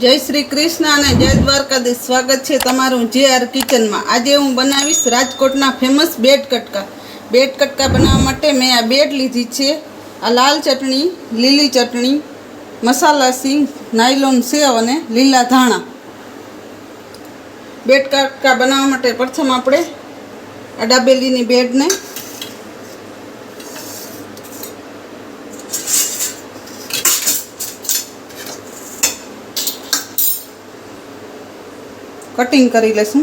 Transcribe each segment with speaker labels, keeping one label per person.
Speaker 1: जय श्री कृष्ण અને જય દ્વારકાધીશ। સ્વાગત છે તમારું JR કિચનમાં। આજે હું બનાવીશ રાજકોટના ફેમસ બેટ કટકા। બેટ કટકા બનાવવા માટે મેં આ બેટ લીધી છે, આ લાલ ચટણી, લીલી ચટણી, મસાલા સિંગ, નાયલોન સેવ અને લીલા ધાણા। બેટ કટકા બનાવવા માટે પ્રથમ આપણે આ દાબેલીની બેટને कटिंग करी लेशुं।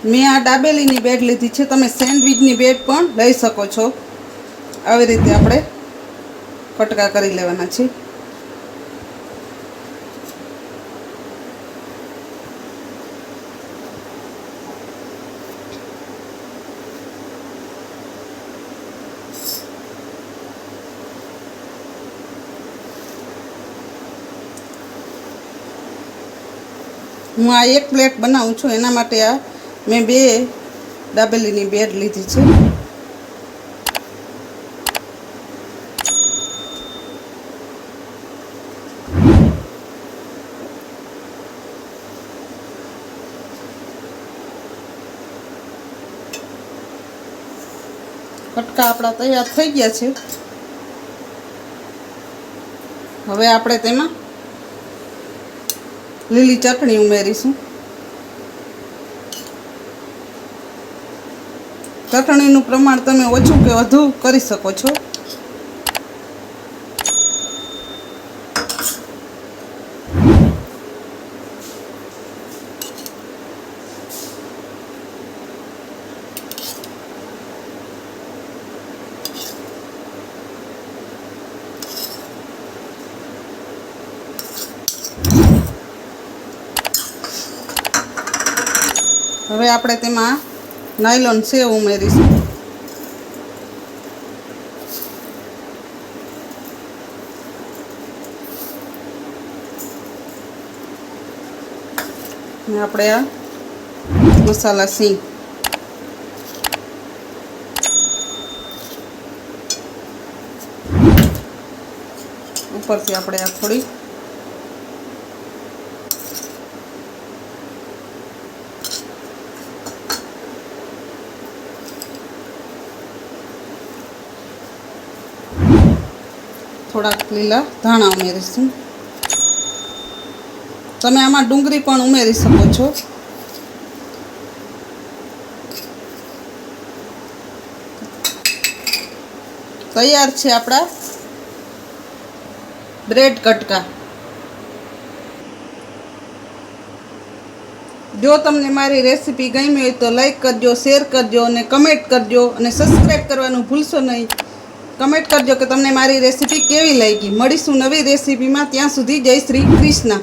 Speaker 1: मैं आ दाबेलीनी बेड लीधी छे, तमे सेन्डविचनी बेड पण लई शको छो। આવી રીતે આપણે કટકા કરી લેવાના છે। હું આ એક પ્લેટ બનાવું છું, એના માટે આ મેં બે દાબેલીની બેડ લીધી છે। કટકા આપણા તૈયાર થઈ ગયા છે। હવે આપણે તેમાં લીલી ચટણી ઉમેરીશું। ચટણીનું પ્રમાણ તમે ઓછું કે વધુ કરી શકો છો। હવે આપણે તેમાં નાયલોન સેવ ઉમેરીશું। ને આપણે આ મસાલા સિંગ, ઉપરથી આપણે આ થોડી થોડાક લીલા ધાણા ઉમેરીશું। તમે આમાં ડુંગળી પણ ઉમેરી શકો છો। તૈયાર છે આપણા બ્રેડ કટકા। જો તમને મારી રેસીપી ગમી હોય તો લાઈક કરજો, શેર કરજો અને કમેન્ટ કરજો અને સબસ્ક્રાઈબ કરવાનું ભૂલશો નહીં। कमेंट करजो कि तमने मारी रेसिपी केवी लागी। मळीशुं नवी रेसिपी में, त्यां सुधी जय श्री कृष्ण।